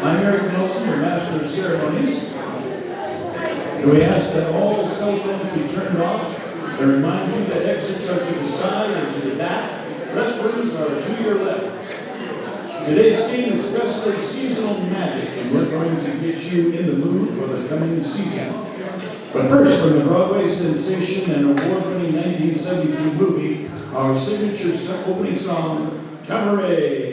I'm Eric Nelson, your Master of Ceremonies. And we ask that all cell phones be turned off and remind you that exits are to the side and to the back. Restrooms are to your left. Today's theme is Festive Seasonal Magic, and we're going to get you in the mood for the coming season. But first, from the Broadway sensation and award-winning 1973 movie, our signature opening song, Cabaret.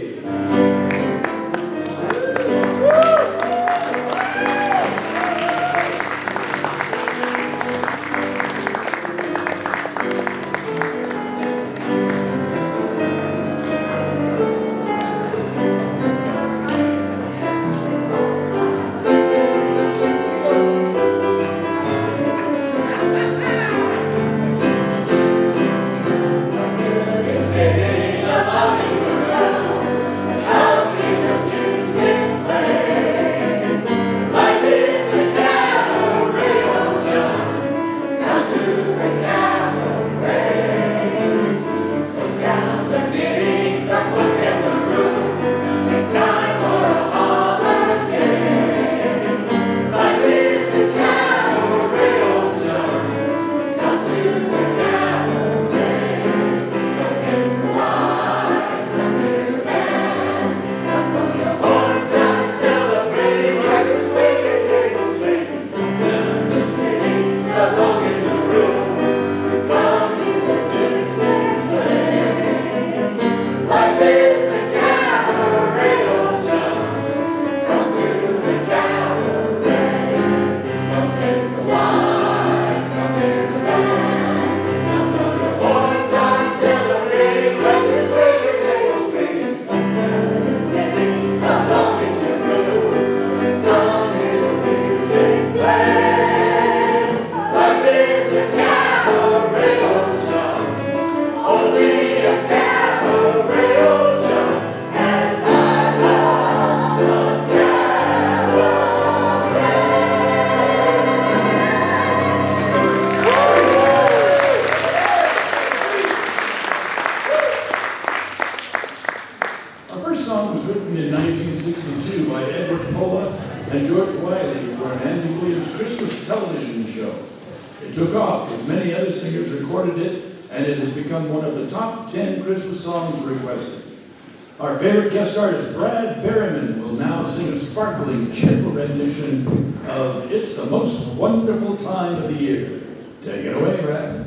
Our favorite guest artist, Brad Berryman, will now sing a sparkling, cheerful rendition of It's the Most Wonderful Time of the Year. Take it away, Brad.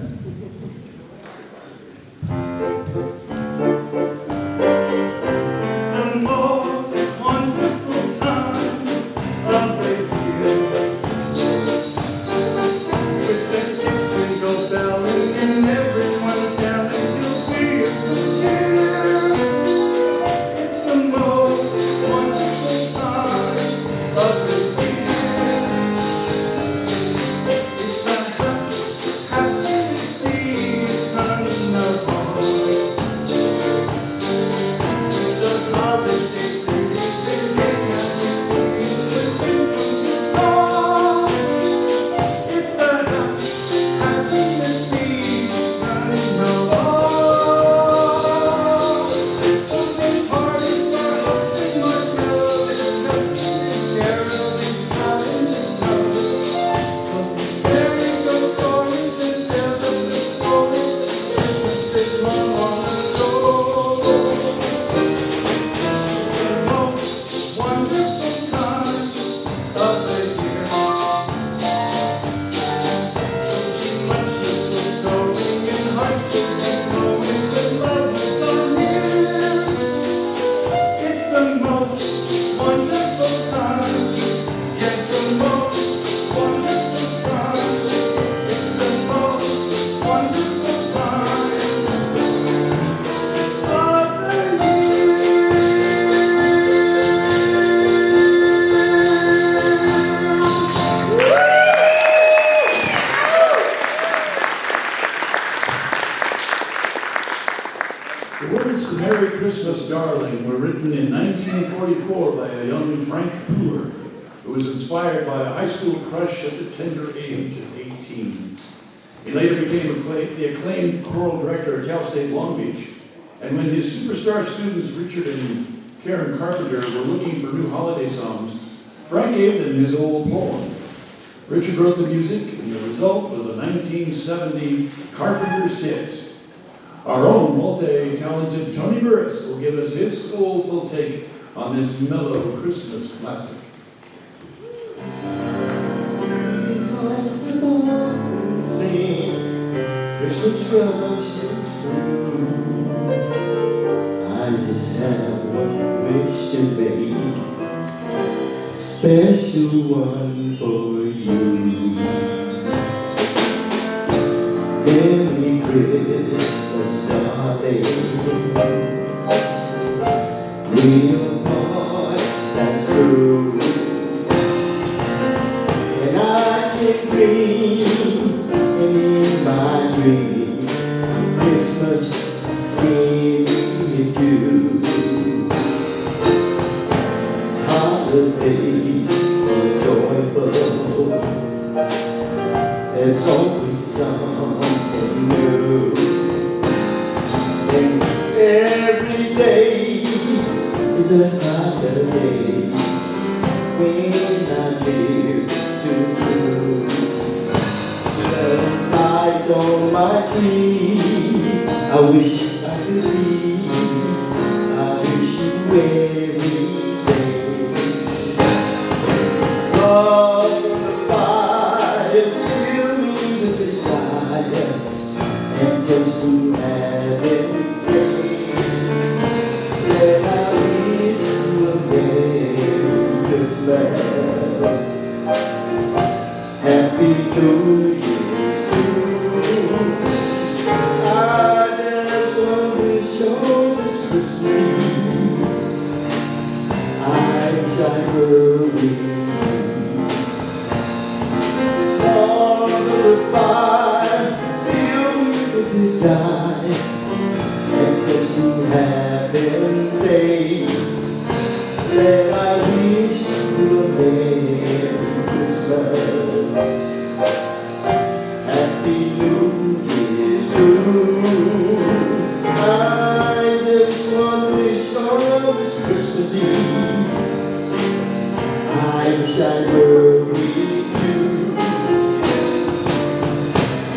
Crush at the tender age of 18. He later became the acclaimed choral director at Cal State Long Beach, and when his superstar students Richard and Karen Carpenter were looking for new holiday songs, Frank gave them his old poem. Richard wrote the music, and the result was a 1970 Carpenter's hit. Our own multi-talented Tony Burris will give us his soulful take on this mellow Christmas classic. Christmas rush is through. I just have one wish to make, special one for you. Merry Christmas, darling. Real boy, that's true. And I can dream in my dream, Christmas seeing you do. Holidays are joyful, there's always something new. And every day is a holiday when I'm here to you. Lights on my tree, I wish I could be. I wish you every day. Love the fire, fill me with desire, and just to have it say that I wish you a Merry Christmas, Happy New Year. Christmas Eve, I wish I were with you. All of the fire, fill me with desire, and just to have them say that I wish you a Merry Christmas, Happy New Year's too. I just want to wish on this Christmas Eve, I wish I were with you.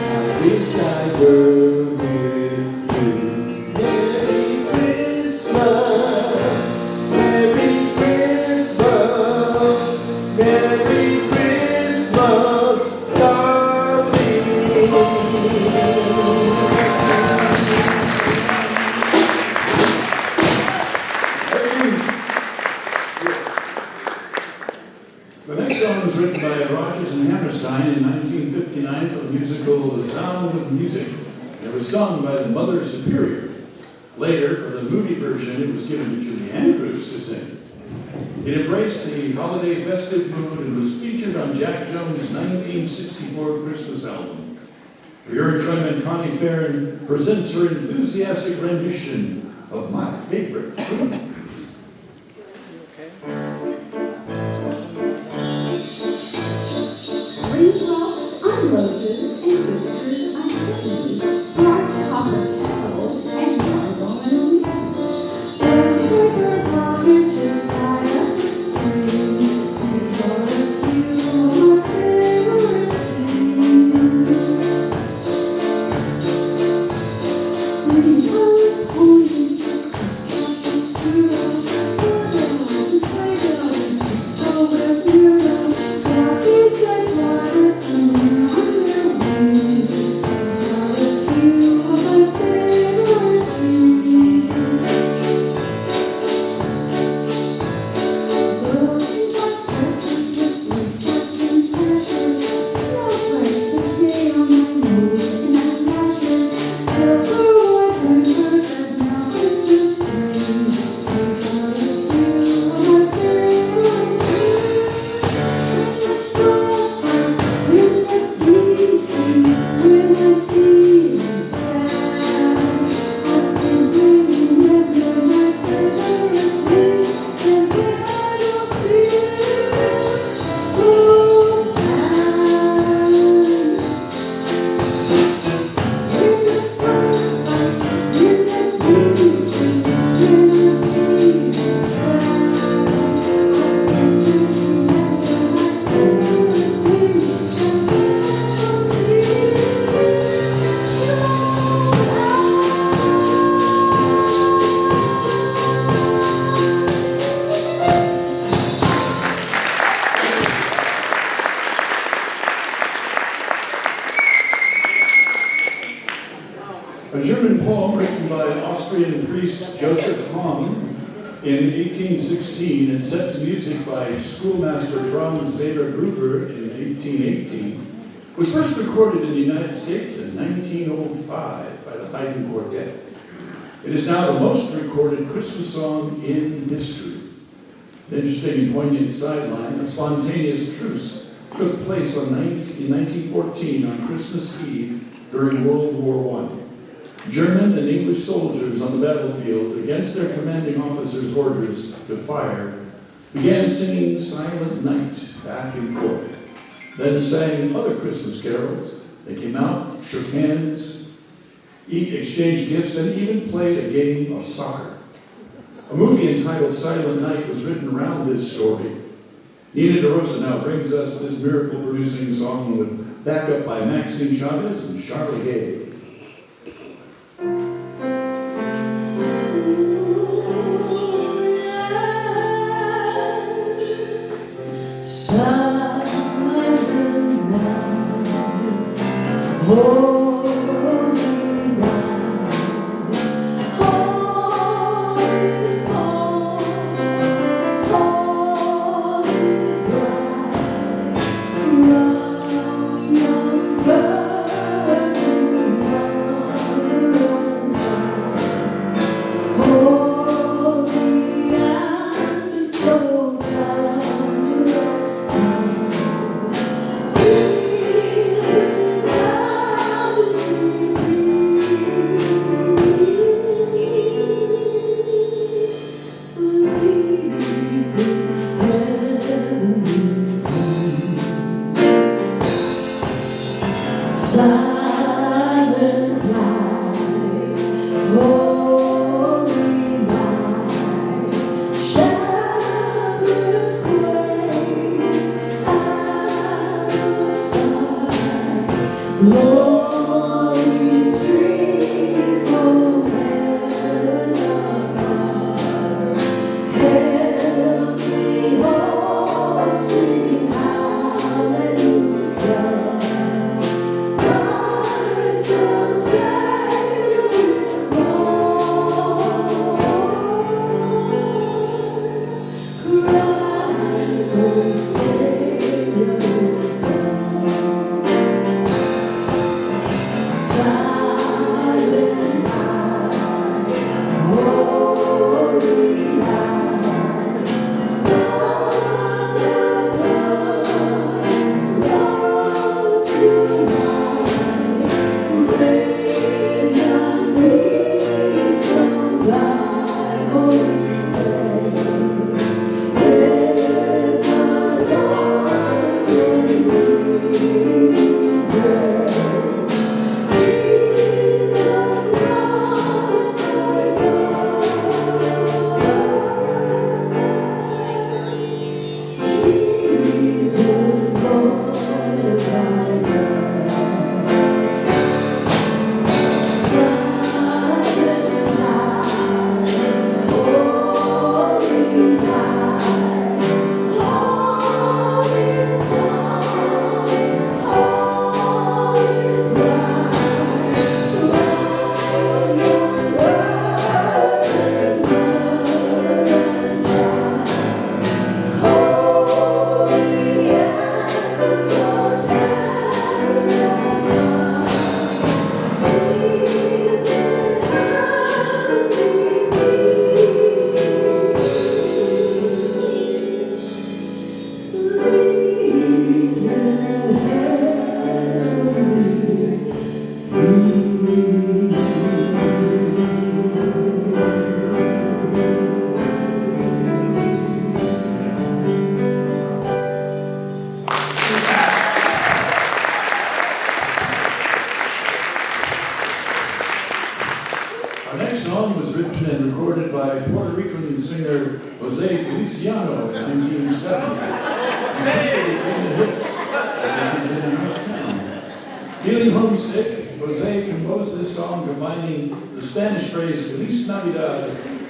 I wish I were with you. Merry Christmas, Merry Christmas, Merry Christmas, darling. The next song was written by Rodgers and Hammerstein in 1959 for the musical The Sound of Music. It was sung by the Mother Superior. Later, for the movie version, it was given to Julie Andrews to sing. It embraced the holiday festive mood and was featured on Jack Jones' 1964 Christmas album. For your enjoyment, Connie Farron presents her enthusiastic rendition of My Favorite Food. Raindrops on roses and whiskers on kittens, dark copper kettles and marble and wheat. Their paper packages tie up the string, and for a few more favorite things. Pretty white ponies, Christmas true. in 1816 and set to music by schoolmaster Franz Xaver Gruber in 1818, was first recorded in the United States in 1905 by the Haydn Quartet. It is now the most recorded Christmas song in history. An interesting and poignant sideline, a spontaneous truce took place in 1914 on Christmas Eve during World War I. German and English soldiers on the battlefield, against their commanding officer's orders to fire, began singing Silent Night back and forth. Then sang other Christmas carols. They came out, shook hands, exchanged gifts, and even played a game of soccer. A movie entitled Silent Night was written around this story. Nina DeRosa now brings us this miracle-producing song with backup by Maxine Chavez and Charlie Gay. Feeling homesick, Jose composed this song combining the Spanish phrase Feliz Navidad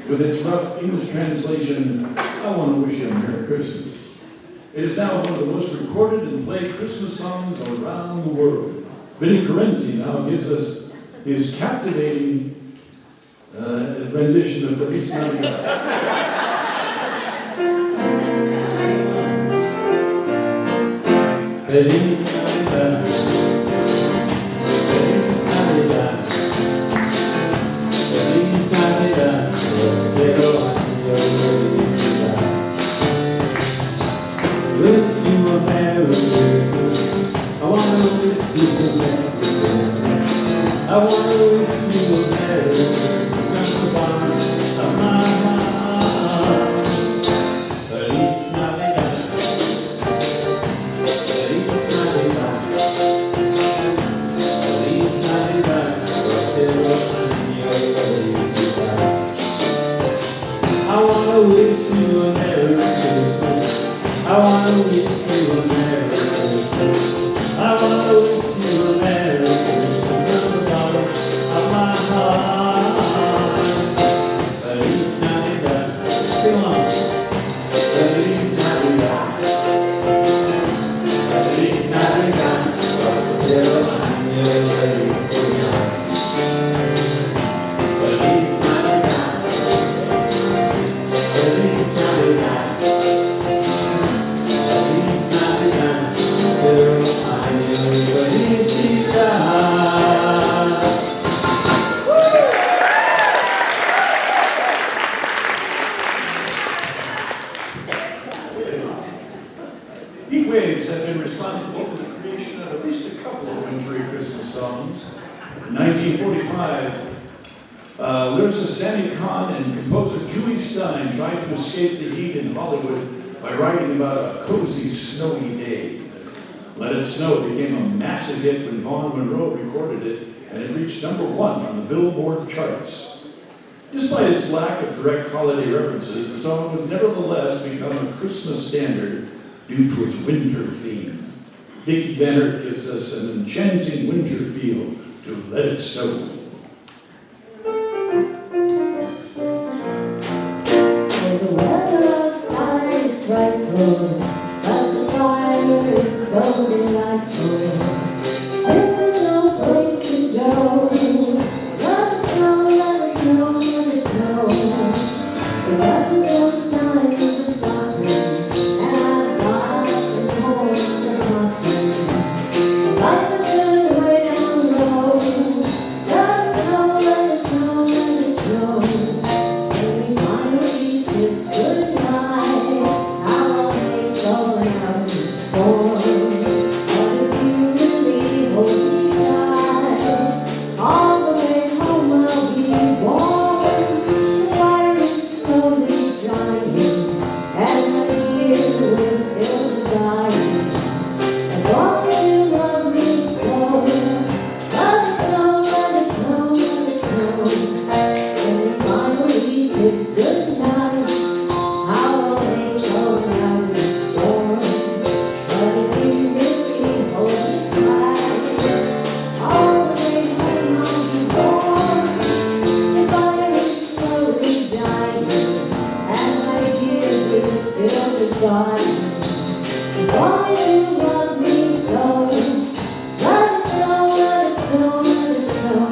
with its rough English translation, I want to wish you a Merry Christmas. It is now one of the most recorded and played Christmas songs around the world. Vinnie Correnti now gives us his captivating rendition of Feliz Navidad. Feliz Navidad. Feliz Navidad. Quiero wish you a Merry Christmas. I wanna wish you a Merry Christmas. I wanna wish you a Merry Christmas from the bottom of my heart. Feliz Navidad. Feliz Navidad. Feliz Navidad. Prospero año felicidad. I wanna wish you a Merry Christmas. I wanna wish you a Merry Christmas. I wanna wish you a Merry Christmas from the bottom of my heart. Feliz Navidad. Come on. Feliz Navidad. Feliz Navidad. Prospero año felicidad. Feliz Navidad. Feliz Navidad. Heat waves have been responsible for the creation of at least a couple of wintry Christmas songs. In 1945, lyricist Sammy Kahn and composer Julie Stein tried to escape the heat in Hollywood by writing about a cozy, snowy day. Let It Snow became a massive hit when Vaughn Monroe recorded it, and it reached #1 on the Billboard charts. Despite its lack of direct holiday references, the song has nevertheless become a Christmas standard due to its winter theme. Dickie Bennett gives us an enchanting winter feel to Let It Snow. The weather outside is frightful, but the fire is so delightful. There's no place to go. Let it snow, let it snow, let it snow. The weather's so nice and sparkling, and I've got some home to nothing. Life is good way down the road. Let it snow, let it snow, let it snow. And we finally kiss goodnight. How I'll make all out the storm. But if you really hold me tight, all the way home I'll be warm. The fire is slowly dying, and my ears will still dying. As long as you love me so, let it snow, let it snow, let it snow. When we finally kiss goodnight, how I'll make all out the storm. But if you really hold me tight, all the way home I'll be warm. The fire is slowly dying, and my ears will still be dying. As long as you love me so, let it snow, let it snow, let it snow.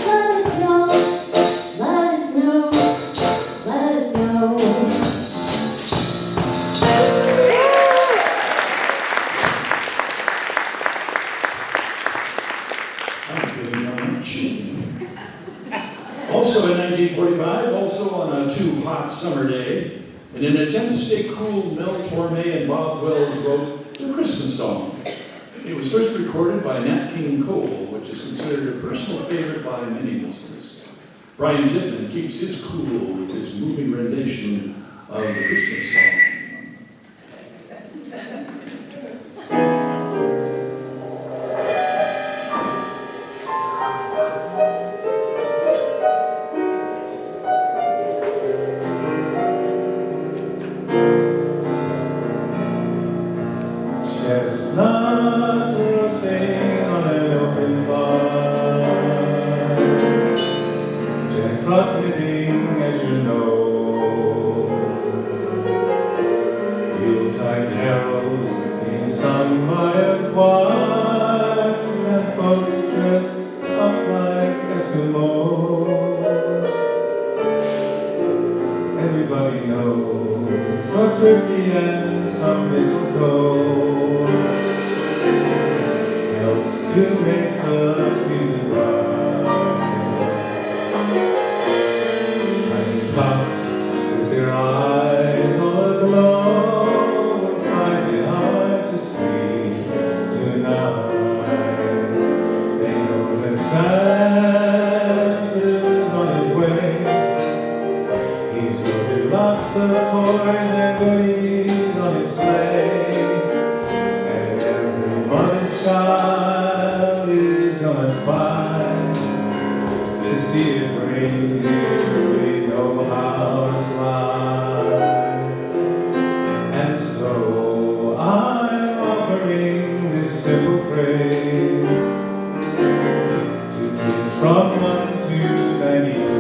Let it snow, let it snow, let it snow. I'm feeling young and cheap. Also in 1945, also on a too hot summer day, in an attempt to stay cool, Mel Torme and Bob Wells wrote the Christmas song. It was first recorded by Nat King Cole, which is considered a personal favorite by many listeners. Brian Tippman keeps his cool with his moving rendition of the Christmas song. Chestnuts roasting on an open fire, Jack Frost knitting, as you know, Yuletide carols being sung by a choir, and folks dressed up like Eskimos. turkey and some mistletoe helps to make the season bright. Tiny tots with their eyes all aglow will find it hard to sleep tonight. They know that Santa's on his way. He's loaded lots of toys and goodies on his sleigh, and every mother's child is gonna spy to see if reindeer know how to fly. And so I'm offering this simple phrase to kids from 1 to 92.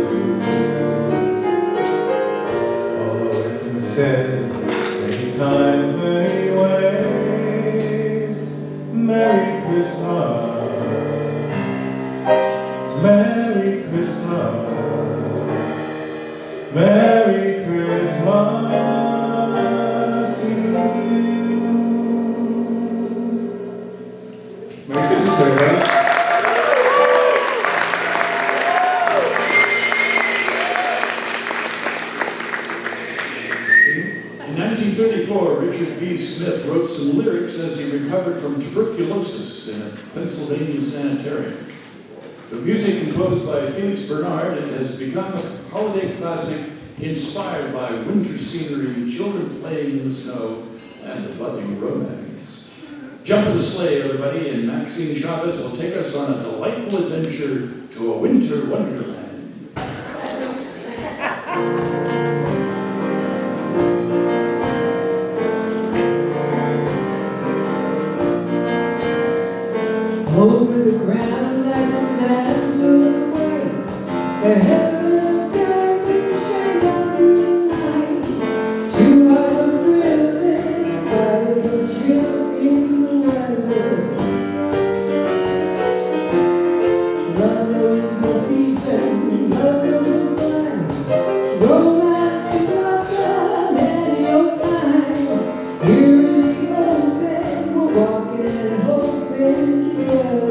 Said many times, many ways, Merry Christmas, Merry Christmas, Merry Christmas to you. Merry Christmas, everybody. In 1934, Richard B. Smith wrote some lyrics as he recovered from tuberculosis in a Pennsylvania sanitarium. The music composed by Felix Bernard, it has become a holiday classic inspired by winter scenery, children playing in the snow, and a budding romance. Jump in the sleigh, everybody, and Maxine Chavez will take us on a delightful adventure to a winter wonderland. Over the ground as a man blew away, the heaven of diamond shine down through the night. Two hearts are thrilling inside of a chill in the weather. Love knows no season, love knows no time. Romance can blossom any old time. Here in the open, we're walking and hoping together.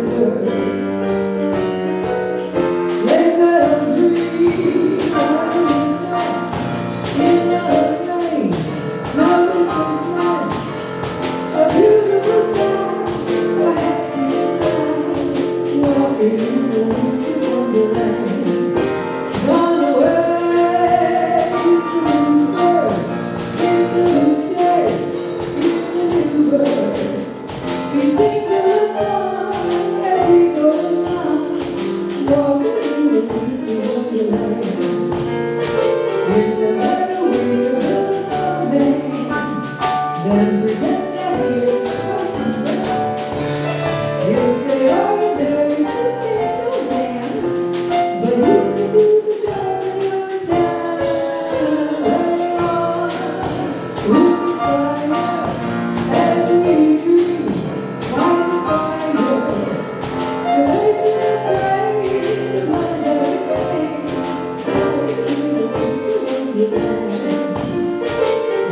Sleigh bells ring on the snow, in the rain, snow and sun. A beautiful sound, a happy night, walking in the winter wonderland. Gone away to the bird, into the sky, into the bird. We sing the song as we go along, walking in the winter wonderland. In the meadow we will someday, then pretend that here's Christmas. He'll say, "Are you there to see no man?" But who can do the job in your town? Who is fire as we dream?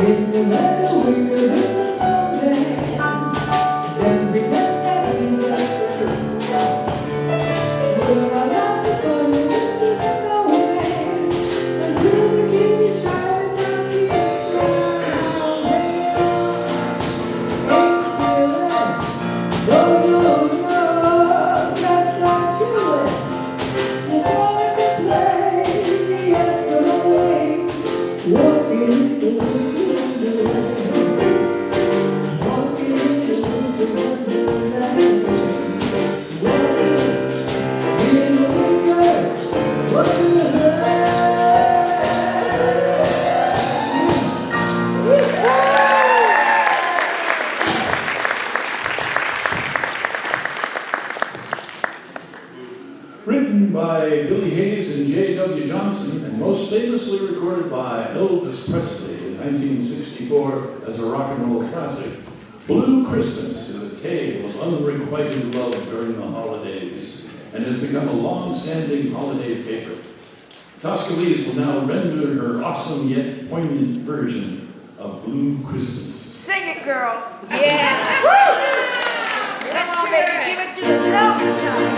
In the meadow we will live someday, then pretend that he's us. We'll have lots of fun with Mr. Snowman, until we keep it shine down here around. Go, go, go, that's our children. The boy can play, yes, go away, walking in the winter wonderland. Walking in the winter wonderland. Walking in the winter wonderland. Written by Billy Hayes and J.W. Johnson, and most famously recorded by Elvis Presley in 1964 as a rock and roll classic, Blue Christmas is a tale of unrequited love during the holidays and has become a long-standing holiday favorite. Tosca Lees will now render her awesome yet poignant version of Blue Christmas. Sing it, girl. Yeah. Woo! Come on, baby. Give it to us. Now it's time.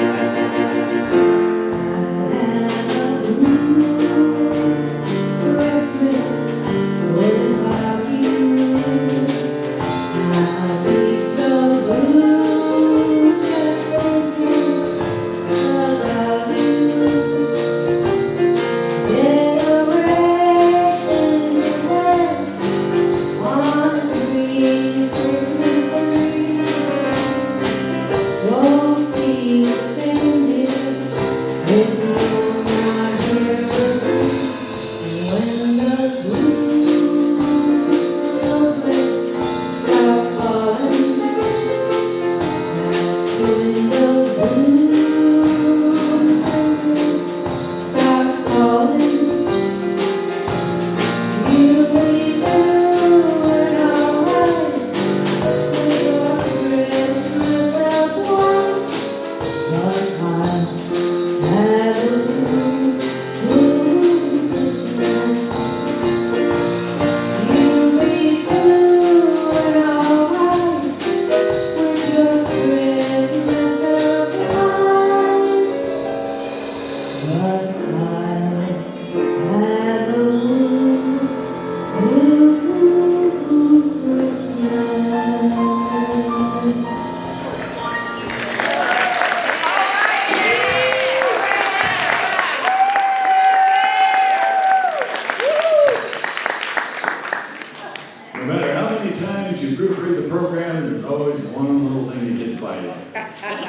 No matter how many times you proofread the program, there's always one little thing that gets by you.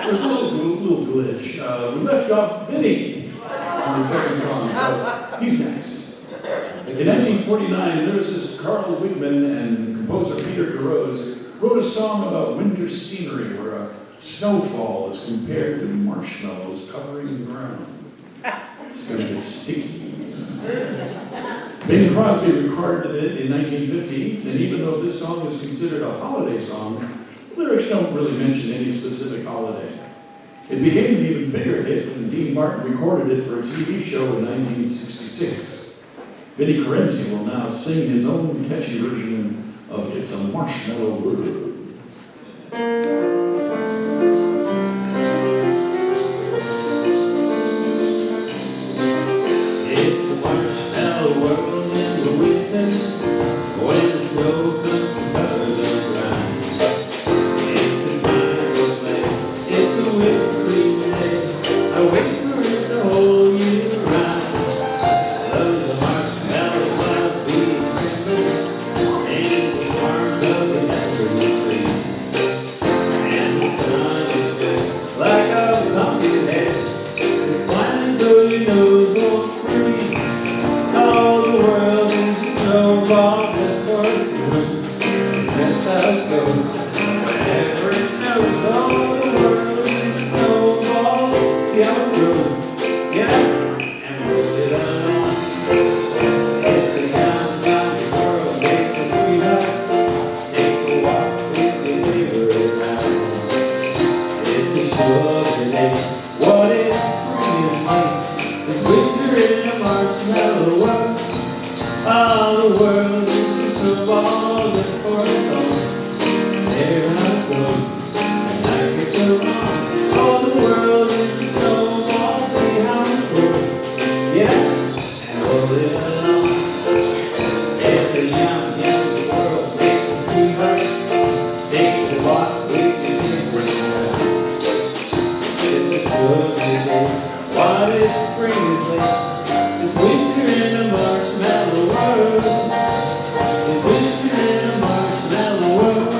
There's a little glitch. We left off Vinny on the second song, so he's next. In 1949, lyricist Carl Wigman and composer Peter DeRose wrote a song about winter scenery where a snowfall is compared to marshmallows covering the ground. It's going to get sticky. Bing Crosby recorded it in 1950, and even though this song is considered a holiday song, lyrics don't really mention any specific holiday. It became an even bigger hit when Dean Martin recorded it for a TV show in 1966. Vinnie Correnti will now sing his own catchy version of It's a Marshmallow World. It's a marshmallow world in the winter, when the snow comes to cover the ground. It's a beautiful place, it's a wintry day, I wait for it the whole year round. Love the marshmallow clouds being sprinkled, and the arms of the natural tree. And the sun is just like a pumpkin head, it's flying so your nose won't freeze. All the world is a snowball that forces. That's how it goes. Whenever it snows, all the world is a snowball. See how it grows. Yeah, and roll it on. It's the countdown to world, take the sweetheart. Take a walk with the neighbor around. It's a sugar day. What is spring is like? It's winter in a marshmallow world. All the world is a snowball that for a song. There I go, and I get so wrong. All the world is a snowball, see how it goes. Yeah, and roll it along. It's a young world, take the sweetheart. Take a walk with the neighbor around. It's a sugar day. What is spring is like? It's winter in a marshmallow world. It's winter in a marshmallow world.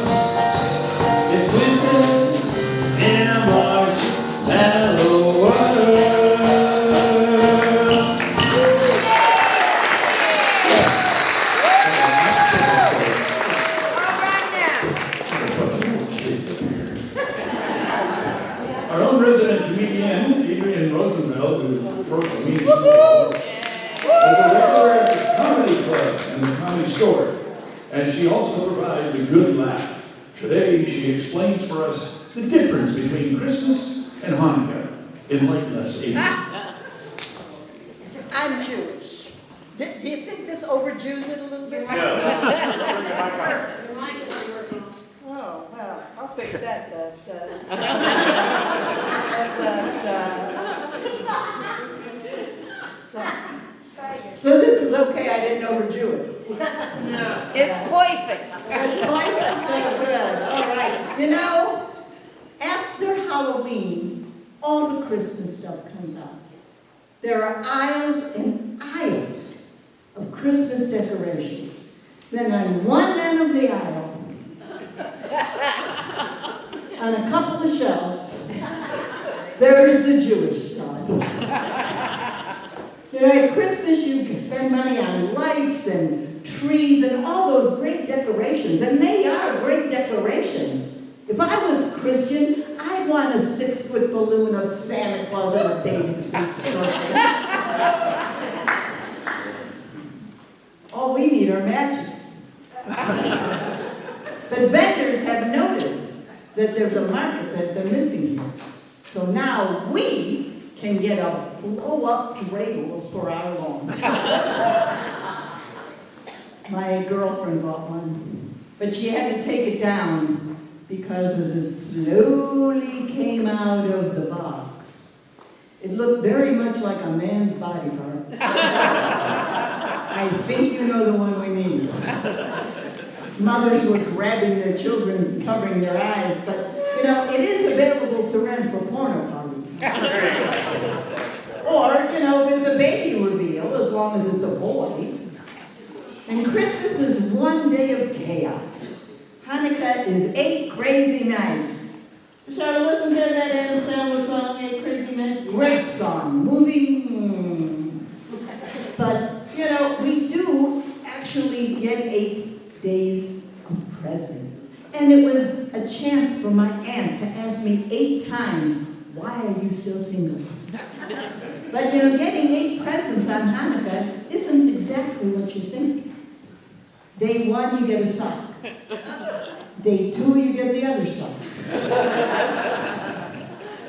It's winter in a marshmallow world. Our own resident comedian, Adrian Rosenfeld, who broke the meeting was a regular at the comedy club and the comedy store, and she also provides a good laugh. Today, she explains for us the difference between Christmas and Hanukkah. Enlighten us, Adrian. I'm Jewish. Do you think this overjews it a little bit? Oh, well, I'll fix that. So this is okay, I didn't overdo it. It's perfect. Good. All right. You know, after Halloween, all the Christmas stuff comes out. There are aisles and aisles of Christmas decorations. Then on one end of the aisle, on a couple of shelves, there's the Jewish stuff. You know, at Christmas you can spend money on lights and trees and all those great decorations, and they are great decorations. If I was Christian, I'd want a 6-foot balloon of Santa Claus on a bathing suit circle. All we need are matches. But vendors have noticed that there's a market that they're missing here. So now we can get a blow-up dreidel for our lawn. My girlfriend bought one, but she had to take it down because as it slowly came out of the box, it looked very much like a man's body part. I think you know the one we need. Mothers were grabbing their children and covering their eyes, but you know, it is available to rent for porno parties. Or, you know, if it's a baby reveal, as long as it's a boy. And Christmas is one day of chaos. Hanukkah is 8 crazy nights. Charlotte, wasn't there that Adam Sandler song, 8 Crazy Nights? Great song, moving. But, you know, we do actually get 8 days of presents. And it was a chance for my aunt to ask me 8 times, why are you still single? But, you know, getting 8 presents on Hanukkah isn't exactly what you think. Day 1, you get a sock. Day 2, you get the other sock.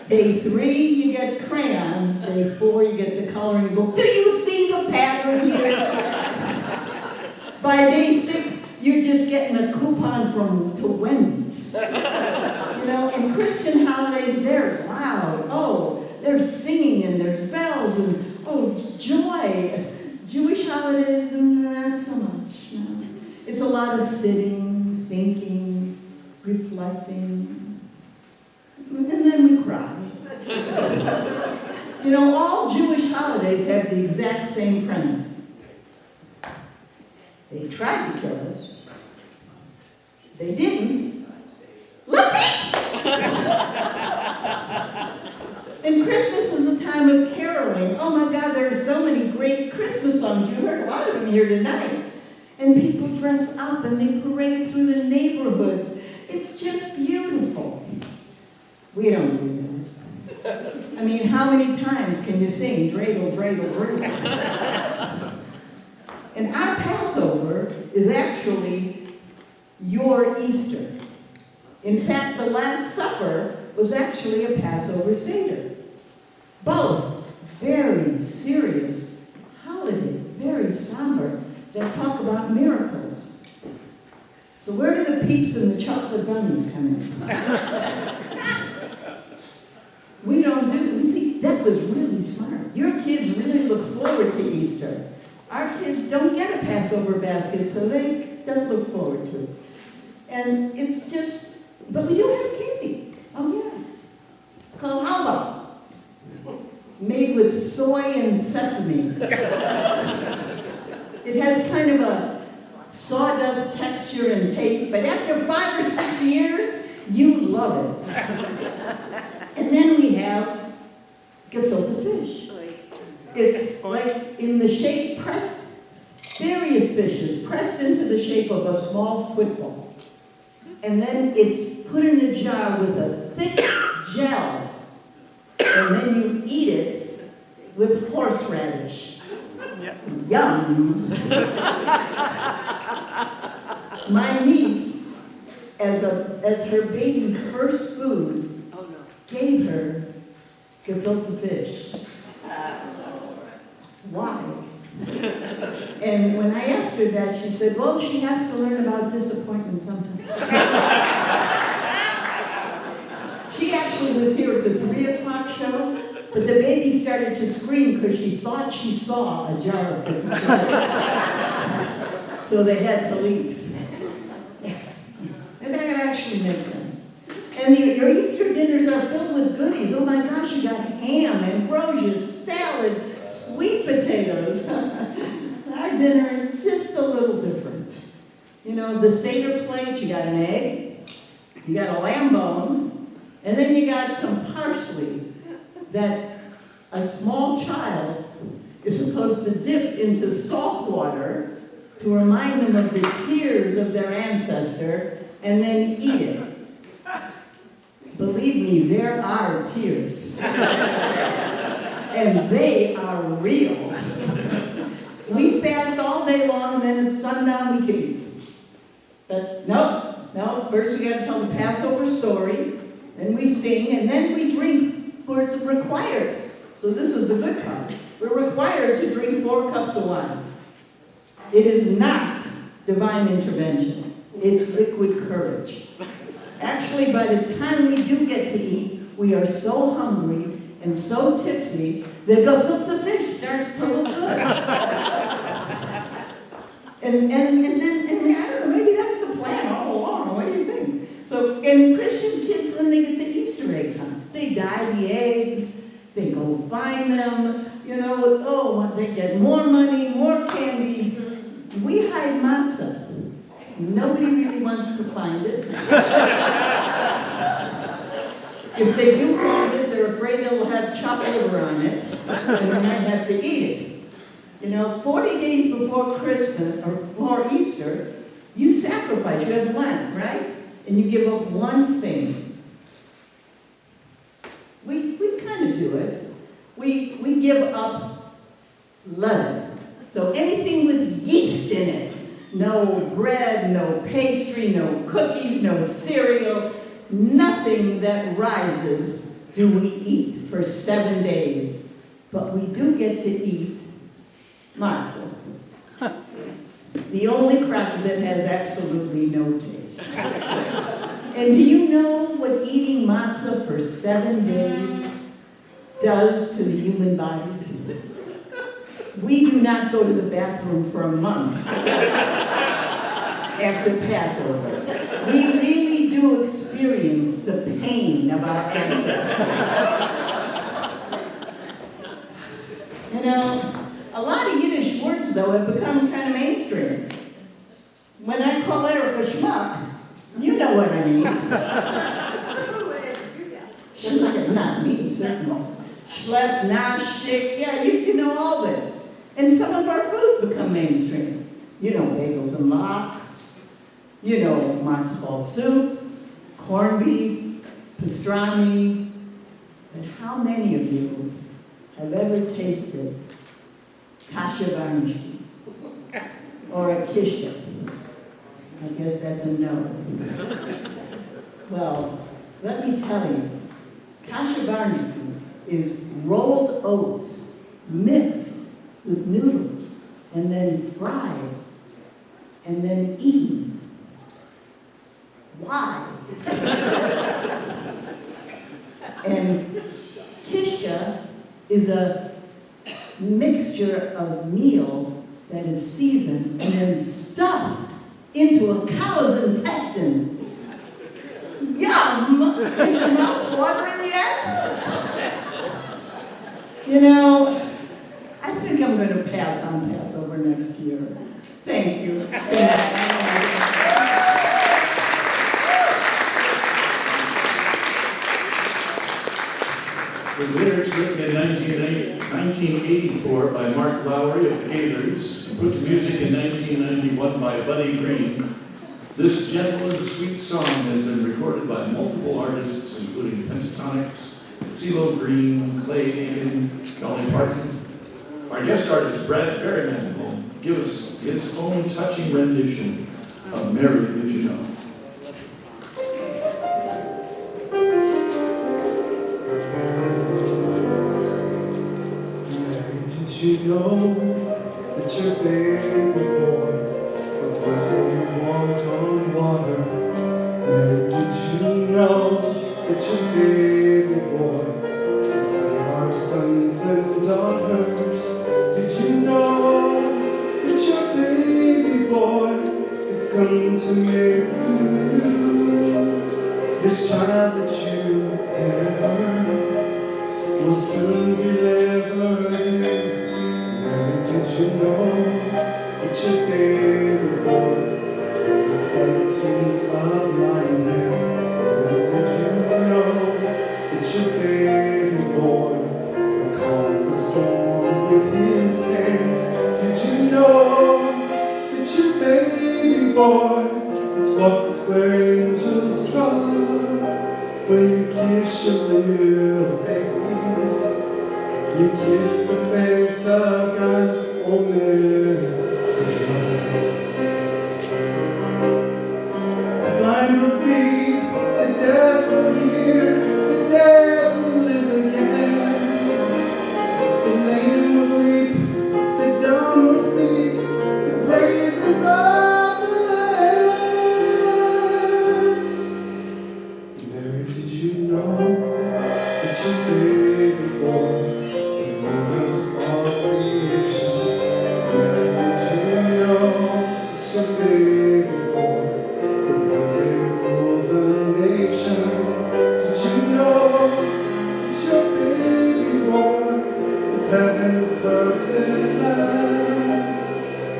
Day 3, you get crayons. Day 4, you get the coloring book. Do you see the pattern here? By day 6, you're just getting a coupon to Wendy's. You know, in Christian holidays, they're loud. Oh, there's singing and there's bells and, oh, joy. Jewish holidays, not so much. No. It's a lot of sitting, thinking, reflecting, and then we cry. You know, all Jewish holidays have the exact same premise. They tried to kill us. They didn't. Let's eat! And Christmas is a time of caroling. Oh my God, there are so many great Christmas songs. You heard a lot of them here tonight. And people dress up and they parade through the neighborhoods. It's just beautiful. We don't do that. I mean, how many times can you sing dreidel, dreidel, dreidel? And our Passover is actually your Easter. In fact, the Last Supper was actually a Passover Seder. Both very serious holidays, very somber, that talk about miracles. So where do the peeps and the chocolate bunnies come in? We don't do, see, that was really smart. Your kids really look forward to Easter. Our kids don't get a Passover basket, so they don't look forward to it. And it's just, but we do have candy. Oh yeah. It's called halva. It's made with soy and sesame. It has kind of a sawdust texture and taste, but after 5 or 6 years, you love it. And then we have gefilte fish. It's like in the shape, pressed, various fishes, pressed into the shape of a small football. And then it's put in a jar with a thick gel, and then you eat it with horseradish. Yum! My niece, as her baby's first food, gave her gefilte fish. Why? And when I asked her that, she said, well, she has to learn about disappointment sometime. She actually was here at the 3 o'clock show, but the baby started to scream because she thought she saw a jar of cookies. So they had to leave. And that actually makes sense. And your Easter dinners are filled with goodies. Oh my gosh, you got ham, ambrosia, salad, sweet potatoes. Our dinner is just a little different. You know, the Seder plate, you got an egg, you got a lamb bone, and then you got some parsley that a small child is supposed to dip into salt water to remind them of the tears of their ancestor and then eat it. Believe me, there are tears. And they are real. We fast all day long, and then at sundown we can eat. But no, first we got to tell the Passover story, then we sing, and then we drink, of course, it's required. So this is the good part. We're required to drink 4 cups of wine. It is not divine intervention. It's liquid courage. Actually, by the time we do get to eat, we are so hungry and so tipsy that gefilte fish starts to look good. and I don't know, maybe that's the plan all along. What do you think? So, and Christian kids, then they get the Easter egg hunt. They dye the eggs, they go find them, you know, they get more money, more candy. We hide matzah. Nobody really wants to find it. If they do find it, they're afraid they'll have chopped liver on it, and they might have to eat it. You know, 40 days before Christmas, or before Easter, you sacrifice, you have Lent, right? And you give up one thing. We kind of do it. We give up leaven. So anything with yeast in it, no bread, no pastry, no cookies, no cereal, nothing that rises do we eat for 7 days. But we do get to eat matzah. The only cracker that has absolutely no taste. And do you know what eating matzah for 7 days does to the human body? We do not go to the bathroom for a month after Passover. We really do experience the pain of our ancestors. You know, a lot of Yiddish words, though, have become kind of mainstream. When I call Eric a schmuck, you know what I mean. Schmuck, not me, certainly. Schlep, nashtik, yeah, you know all that. And some of our foods become mainstream. You know, bagels and lox. You know, matzo ball soup, corned beef, pastrami. But how many of you have ever tasted kasha varnishkis? Or a kishka? I guess that's a no. Well, let me tell you, kasha varnishki is rolled oats mixed with noodles and then fried and then eaten. Why? And kishka is a mixture of meal that is seasoned and then stuffed into a cow's intestine. Yum! Is your mouth watering yet? You know, I think I'm going to pass on Passover next year. Thank you. The lyrics written in 1984 by Mark Lowry of the Gaithers, put to music in 1991 by Buddy Green. This gentle and sweet song has been recorded by multiple artists, including Pentatonics, CeeLo Green, Clay Aiken, Dolly Parton. Our guest artist, Brad Berryman, will give us his own touching rendition of Mary Did You Know. Mary, did you know that your baby boy would one day walk on water? Mary, did you know that your baby boy would save our sons and daughters? Did you know that your baby boy is come to make you new? This child that you delivered will soon deliver you. Mary, did you know that your baby boy was sent to a blind man? Mary, did you know that your baby boy would calm the storm with his hands? Did you know that your baby boy is walks where angels trod? When you kiss your little baby, you kiss the face of God. Oh, Mary, did you know? The blind will see, the deaf will hear, the dead will live again. The lame will leap, the dumb will speak, the praises of the Lamb. Mary, did you know that your baby boy is moving all creations? Mary, did you know that your baby boy would one day rule the nations? Did you know that your baby boy is heaven's perfect lamb?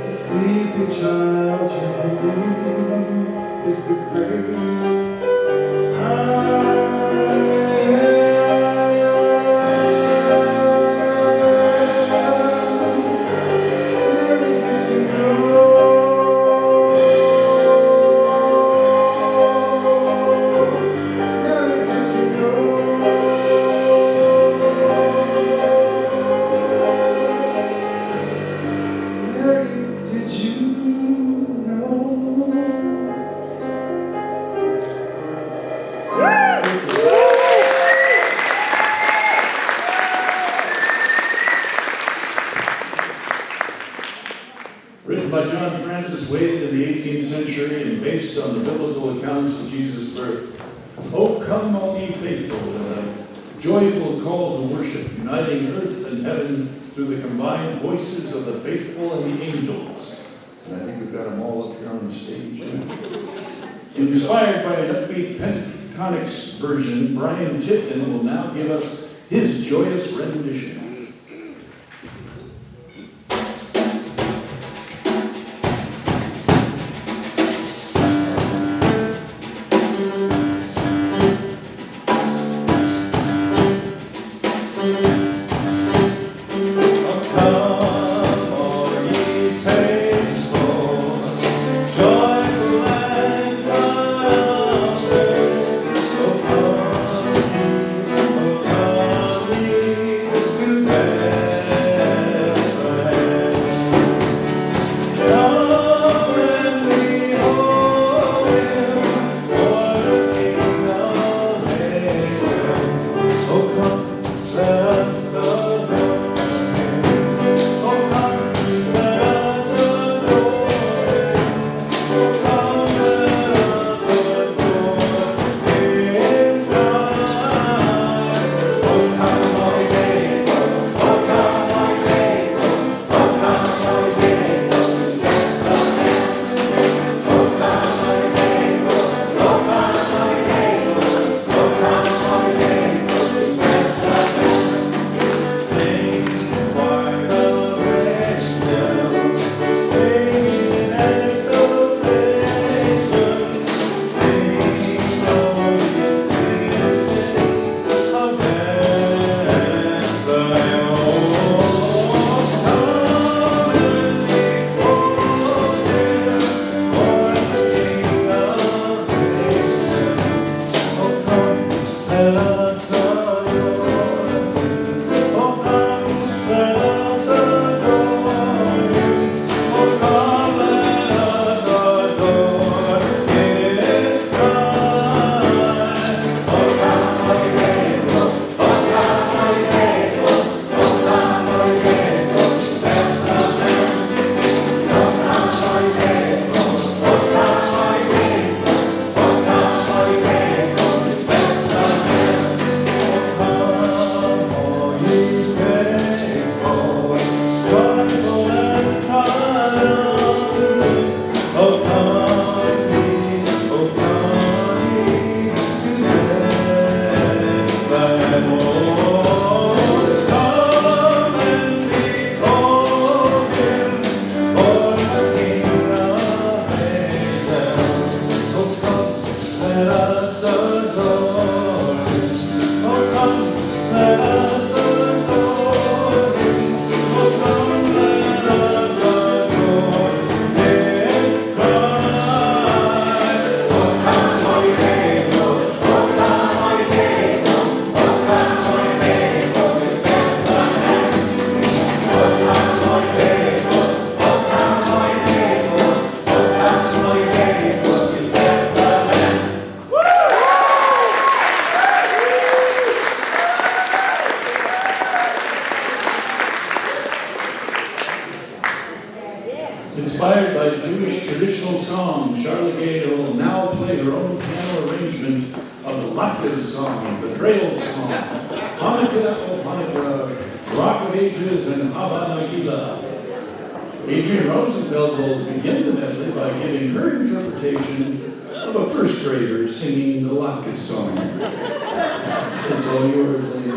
The sleeping child you believe is the greatest. Written by John Francis Wade in the 18th century and based on the biblical accounts of Jesus' birth. Oh, come all ye faithful, with a joyful call to worship, uniting earth and heaven through the combined voices of the faithful and the angels. And I think we've got them all up here on the stage. Inspired by an upbeat Pentatonics version, Brian Tipton will now give us his joyous rendition. Good let us adore Him. Oh, come, let us adore Him. Oh, come, let us adore Him. Cry. Oh, come, all ye faithful. Oh, come, all ye faithful. Oh, come, all ye faithful. Bethlehem. Oh, come, all ye faithful. Oh, come, all ye faithful. Oh, come, all ye faithful. Bethlehem. Inspired by Jewish traditional song, Charlie Gay will now play her own piano arrangement of the Latkes song, the Trail song, Hanukkah, oh Hanukkah, Rock of Ages, and Hava Nagila. Adrian Rosenfeld will begin the medley by giving her interpretation of a first grader singing the Latkes song. It's all yours, lady.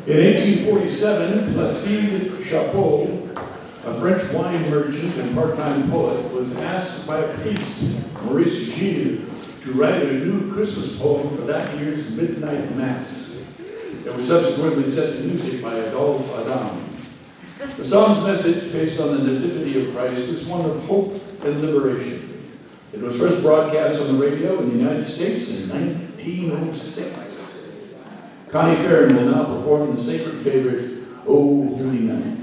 In 1847, Placide Chapeau, a French wine merchant and part-time poet, was asked by a priest, Maurice Gilles, to write a new Christmas poem for that year's midnight mass. It was subsequently set to music by Adolphe Adam. The song's message, based on the Nativity of Christ, is one of hope and liberation. It was first broadcast on the radio in the United States in 1906. Connie Farron will now perform the sacred favorite, O Holy Night.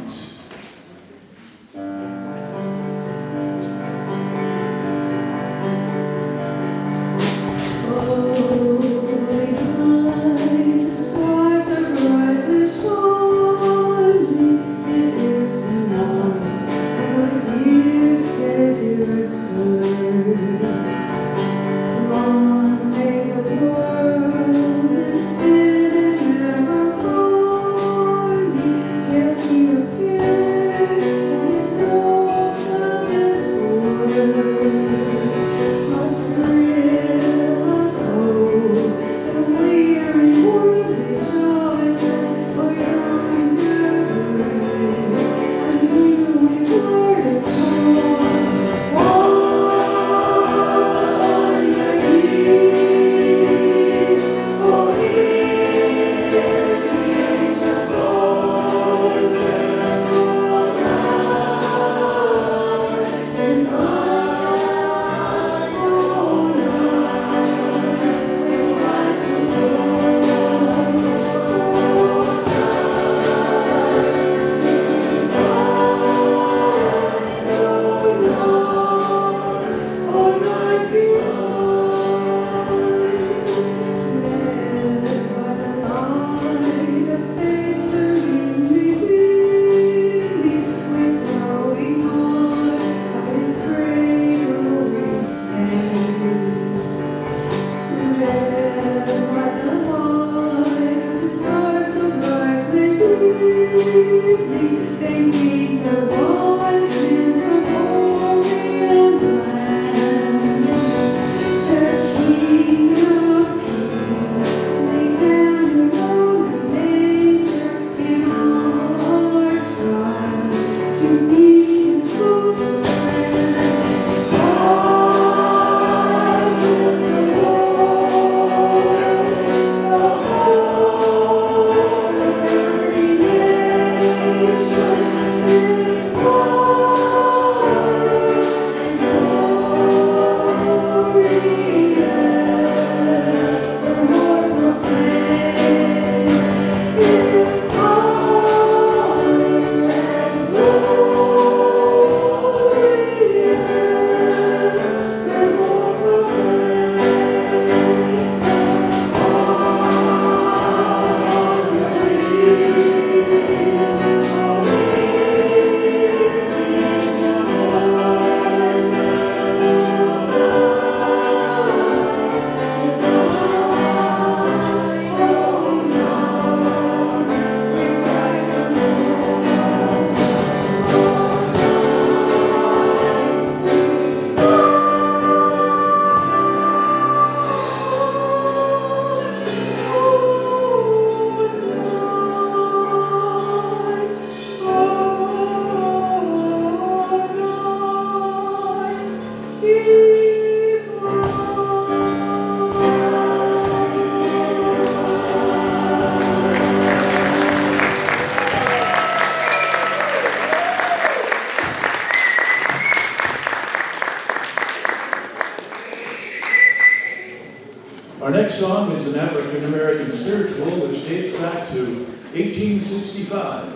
Our next song is an African-American spiritual which dates back to 1865.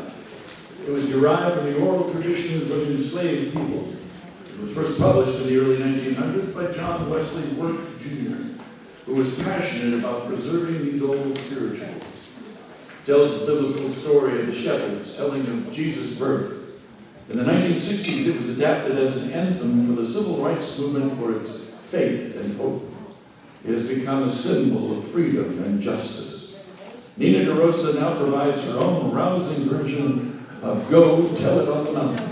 It was derived from the oral traditions of enslaved people. It was first published in the early 1900s by John Wesley Work, Jr., who was passionate about preserving these old spirituals. It tells the biblical story of the shepherds telling of Jesus' birth. In the 1960s, it was adapted as an anthem for the civil rights movement for its faith and hope. It has become a symbol of freedom and justice. Nina DeRosa now provides her own rousing version of Go Tell It on the Mountain.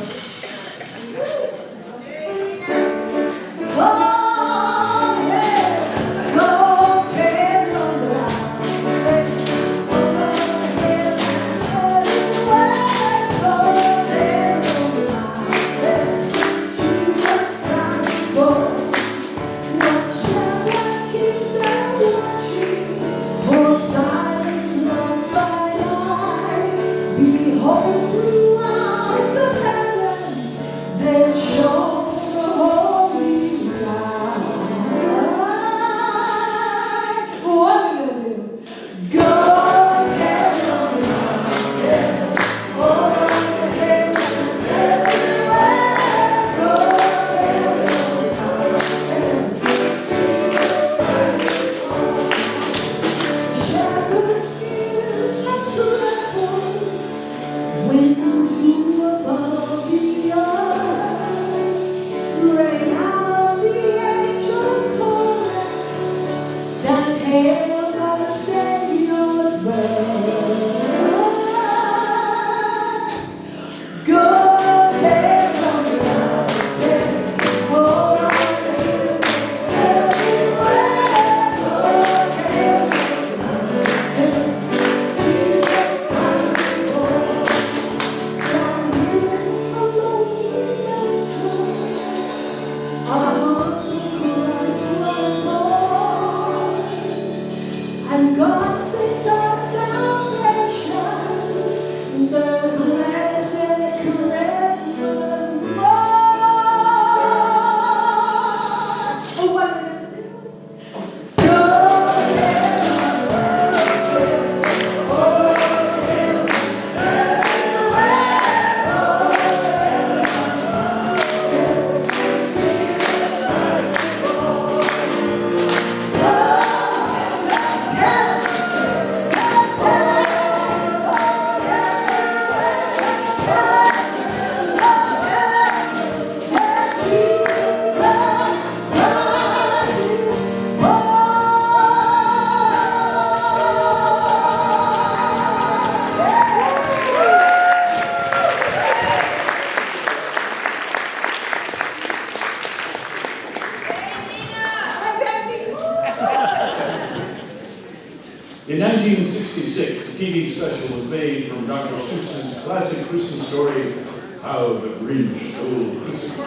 In 1966, a TV special was made from Dr. Seuss's classic Christmas story, How the Grinch Stole Christmas.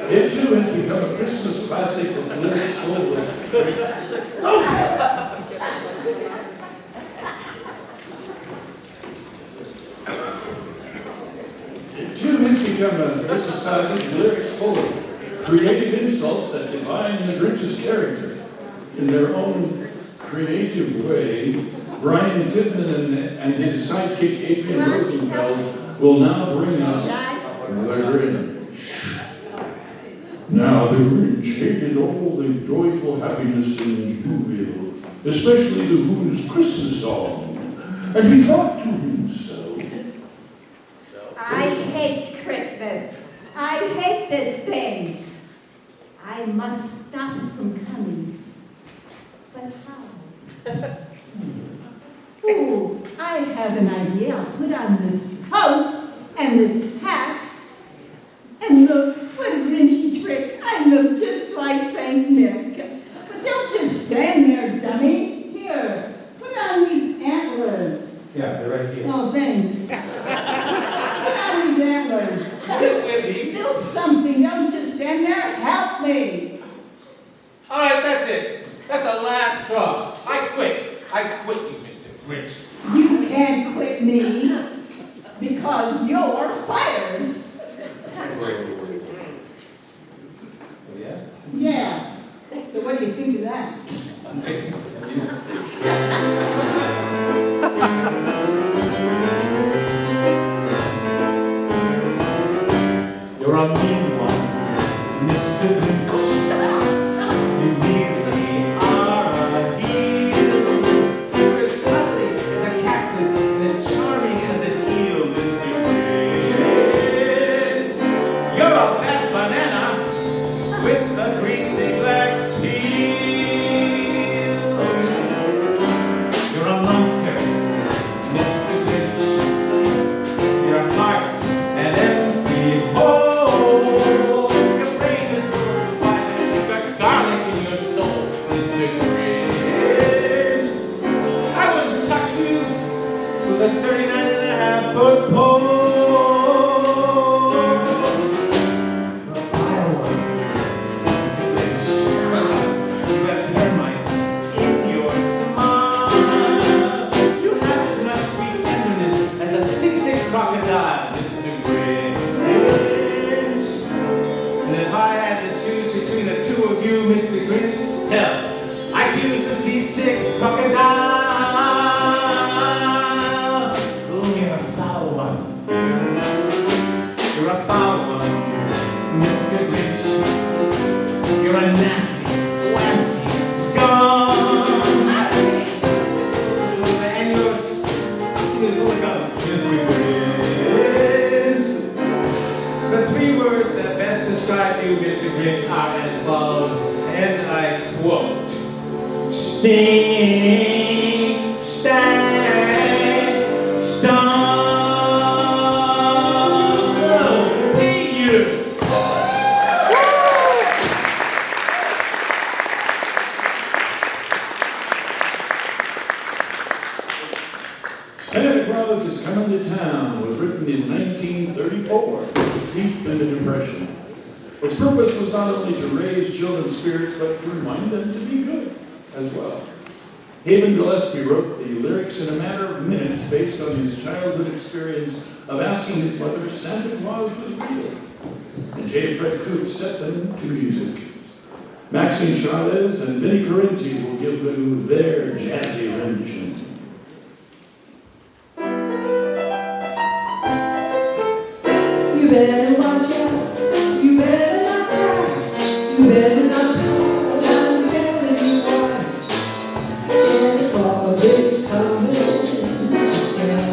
It too has become a Christmas classic with lyrics full of... It too has become a Christmas classic with lyrics full of creative insults that define the Grinch's character. In their own creative way, Brian Tipman and his sidekick Adrian Rosenfeld will now bring us the Grinch. Now the Grinch hated all the joyful happiness in Whoville, especially the Who's Christmas song, and he thought to himself, I hate Christmas. I hate this thing. I must stop it from coming. But how? Ooh, I have an idea. I'll put on this coat and this hat. And look, what a Grinchy trick. I look just like St. Nick. But don't just stand there, dummy. Here, put on these antlers. Yeah, they're right here. Oh, thanks. Put on these antlers. Do something. Don't just stand there. Help me. All right, that's it. That's the last straw. I quit. I quit you, Mr. Grinch. You can't quit me because you're fired. Yeah? Yeah. So what do you think of that? You're a mean one, Mr. Grinch. You really are a heel. You're as cuddly as a cactus and as charming as an eel, Mr. Grinch. You're a fat banana with a greasy black peel. You're a monster, Mr. Grinch. Your heart an empty hole. Your brain is full of spiders. You've got garlic in your soul, Mr. Grinch. I wouldn't touch you with a 39.5-foot pole. You're a vile one, Mr. Grinch. You have termites in your smile. You have as much sweet tenderness as a seasick crocodile, Mr. Grinch. And if I had to choose between the two of you, Mr. Grinch, hell, I choose the seasick crocodile. Oh, you're a foul one. You're a foul one, Mr. Grinch. You're a nasty, nasty scum. And you're sucking his holy gum, Mr. Grinch. The three words that best describe you, Mr. Grinch, are as follows, and I quote: stink, stank, stunk. Oh, hate you. Santa Claus is Coming to Town was written in 1934, deep in the Depression. Its purpose was not only to raise children's spirits, but to remind them to be good as well. Haven Gillespie wrote the lyrics in a matter of minutes based on his childhood experience of asking his mother if Santa Claus was real. And J. Fred Coots set them to music. Maxine Chavez and Vinnie Correnti will give them their jazzy rendition. You better watch out. You better not cry. You better not cry. I'm telling you why. Santa Claus is coming to town.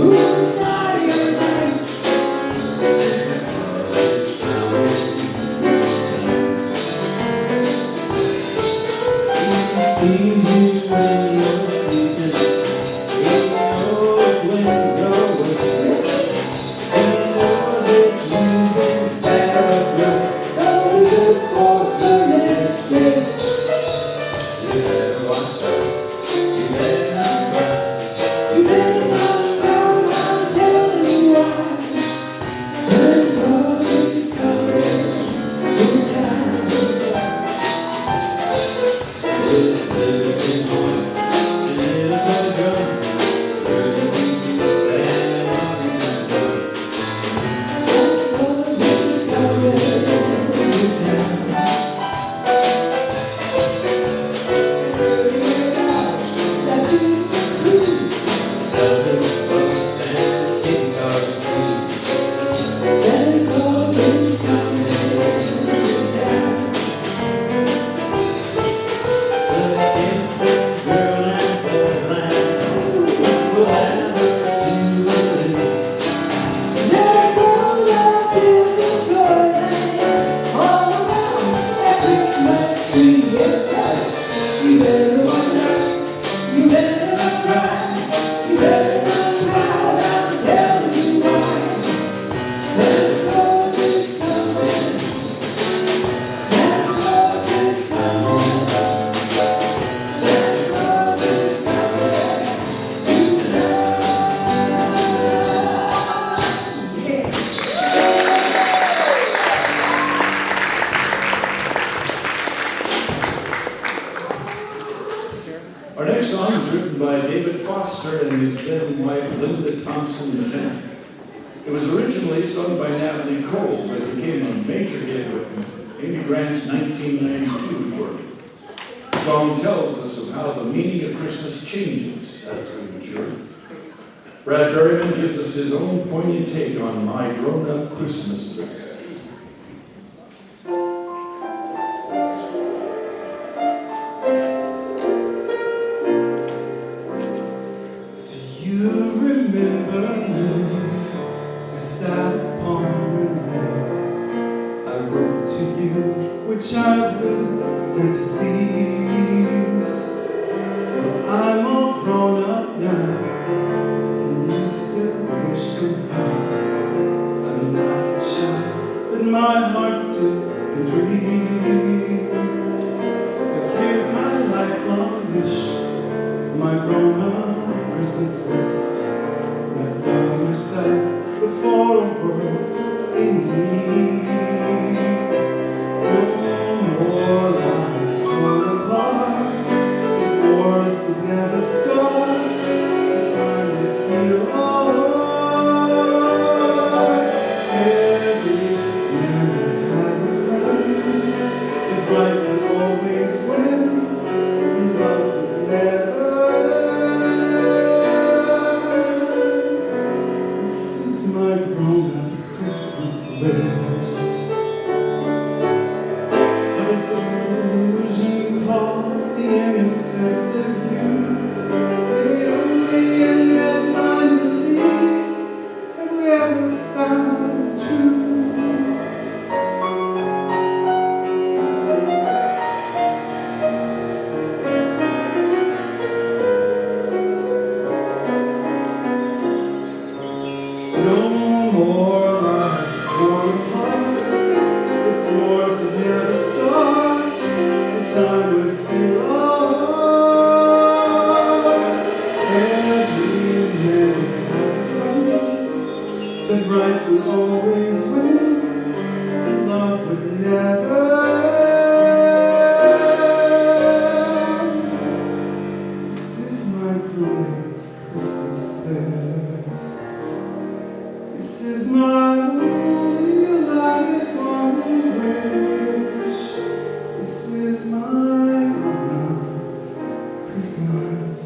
Who's naughty or nice? You better not cry. I'm telling you why. Santa Claus is coming to town. Our next song is written by David Foster and his then wife Linda Thompson. It was originally sung by Natalie Cole, but it became a major hit with Amy Grant's 1992 recording. The song tells us of how the meaning of Christmas changes as we mature. Brad Berryman gives us his own poignant take on My Grown-Up Christmas List. Childhood fantasies. Well, I'm all grown up now, and I still wish somehow I'm not a child, but my heart still can dream. So here's my lifelong wish, my grown-up Christmas list. And I found myself before a world in need. More lives fall apart, the wars would never start, the time would heal our hearts. Every man would have a friend, the bright would always win, and love would never end. This is my grown-up Christmas list. The innocence of youth, the only and yet blind belief that we ever found true. No more lives torn apart, the wars would never start, the time would heal our hearts. Every man had a friend, the right would always win, and love would never end. This is my grown-up Christmas list. This is my only lifelong wish. This is my grown-up Christmas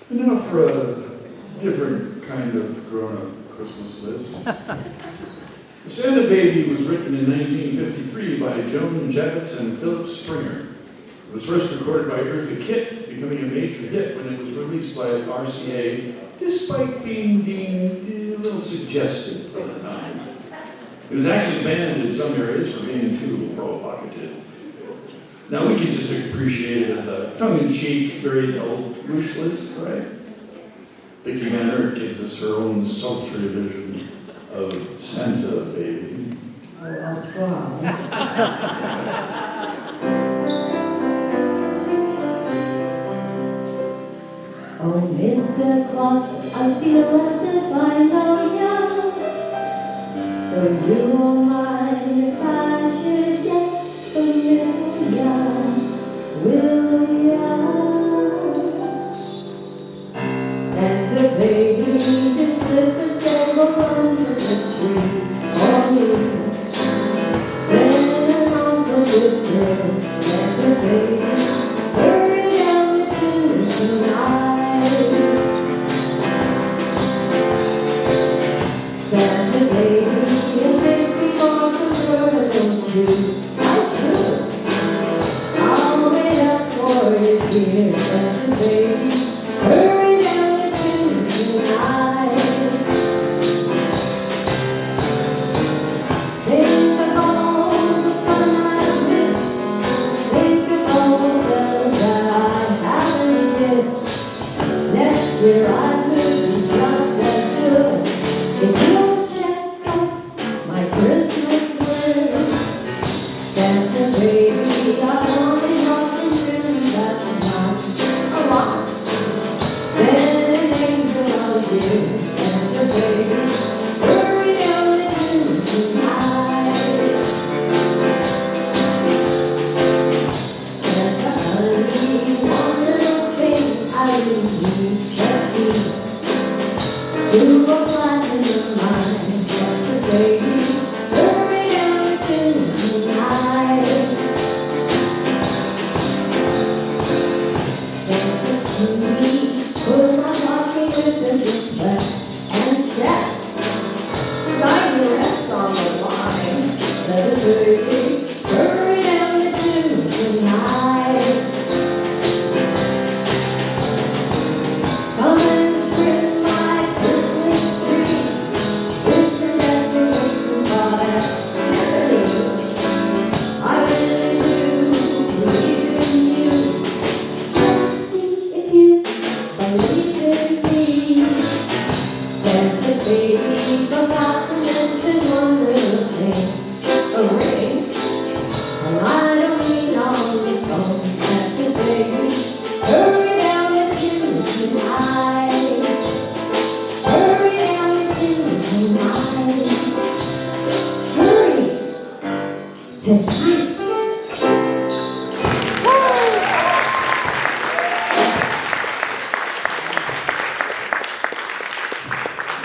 And now for a different kind of grown-up Christmas list. The Santa Baby was written in 1953 by Joan Jevons and Philip Stringer. It was first recorded by Eartha Kitt, becoming a major hit when it was released by RCA, despite being deemed a little suggestive for the time. It was actually banned in some areas for being too provocative. Now we can just appreciate it as a tongue-in-cheek, very adult wish list, right? Vicki Manor gives us her own sultry vision of Santa Baby. Oh, I'll try. Oh, Mr. Claus, I feel as if I know you. So you won't mind if I should get familiar, will ya? Santa baby, you can slip a silver under the tree for me. When an uncle would tell Santa baby, hurry down the chimney tonight. Santa baby, you make me want to burn a tree. I could. I'll wait up for it, dear Santa baby. Hurry down the chimney tonight. Think of all the fun I've missed. Think of all the fellas that I haven't kissed. Next year I could be just as good if you'll check out my Christmas list. Santa baby, I only want to do that much. A lot.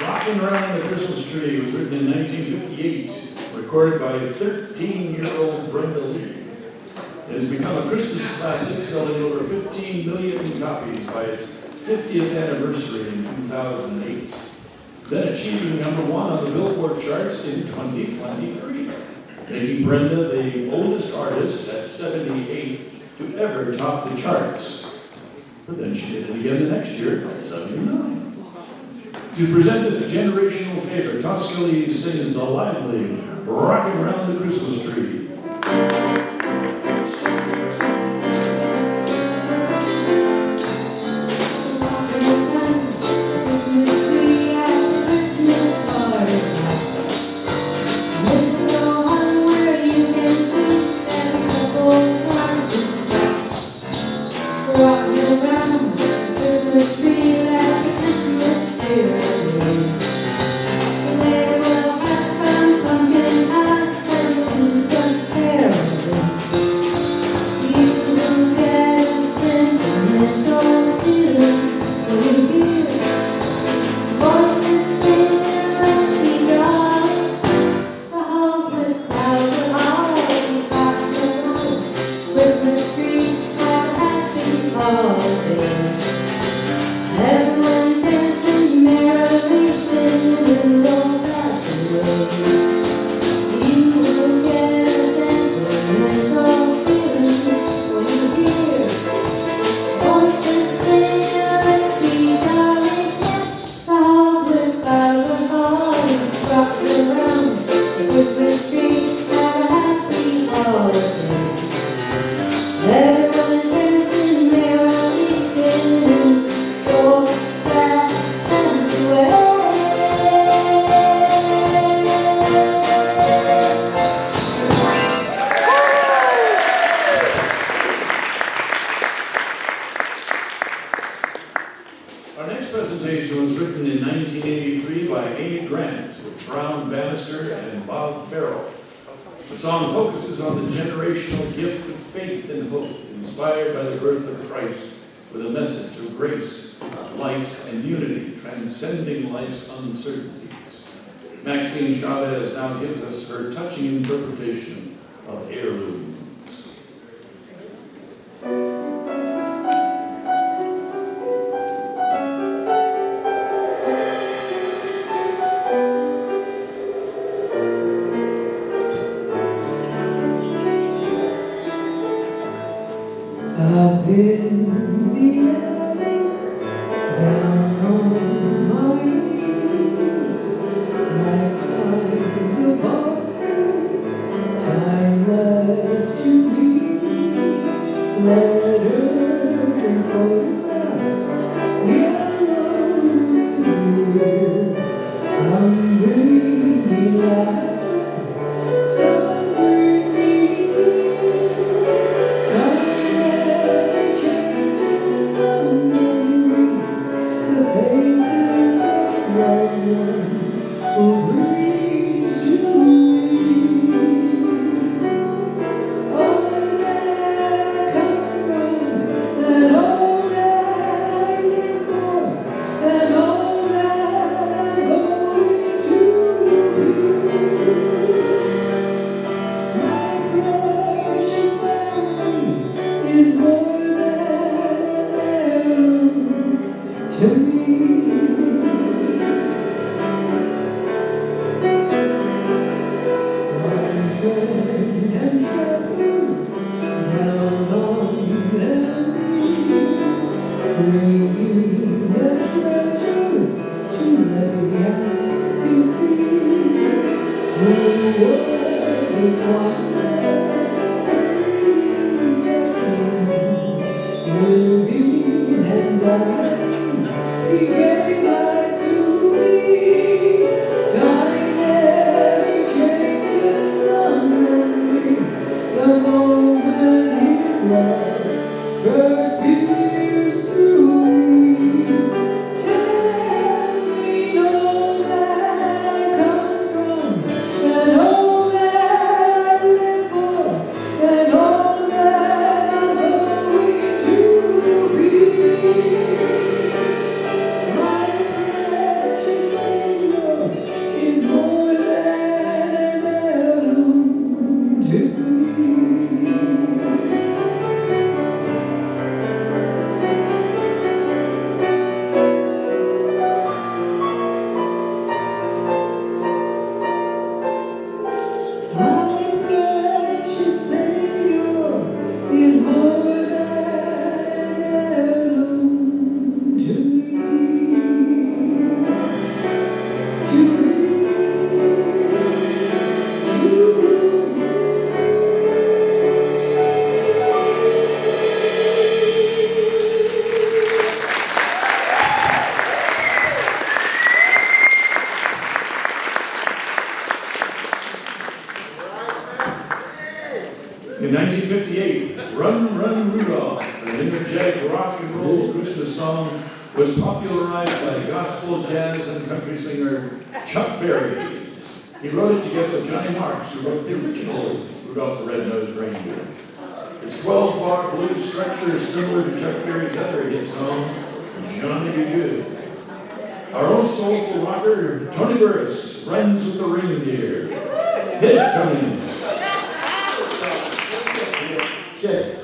Rocking Around the Christmas Tree was written in 1958, recorded by 13-year-old Brenda Lee. It has become a Christmas classic, selling over 15 million copies by its 50th anniversary in 2008, then achieving #1 on the Billboard charts in 2023, making Brenda the oldest artist at 78 to ever top the charts. But then she did it again the next year at 79. To present this generational favorite, Tosca sings the lively Rocking Around the Christmas Tree. Our next presentation was written in 1983 by Amy Grant with Brown Bannister and Bob Farrell. The song focuses on the generational gift of faith and hope, inspired by the birth of Christ, with a message of grace, light, and unity, transcending life's uncertainties. Maxine Chavez now gives us her touching interpretation of Heirlooms. Up in the alley, down on my knees, like kinds of boxes, timeless. to me. Wise men and shepherds down on their knees, bringing their treasures to lay at his feet. Who was this one living and dying? He gave life to me. Time never changes the memory. The moment his love first pierced through me. Telling all that I come from, and all that I live for, and all that I'm going to be. My precious Savior is more than an heirloom to me. My precious Savior is more than an heirloom to me. To me. In 1958, Run, Run, Rudolph, an energetic rock and roll Christmas song, was popularized by gospel, jazz, and country singer Chuck Berry. He wrote it together with Johnny Marks, who wrote the original Rudolph the Red-Nosed Reindeer. Its 12-bar blues structure is similar to Chuck Berry's other hit song, Johnny Be Good. Our own soulful rocker, Tony Burris, runs with the reindeer. Hit it, Tony. Okay.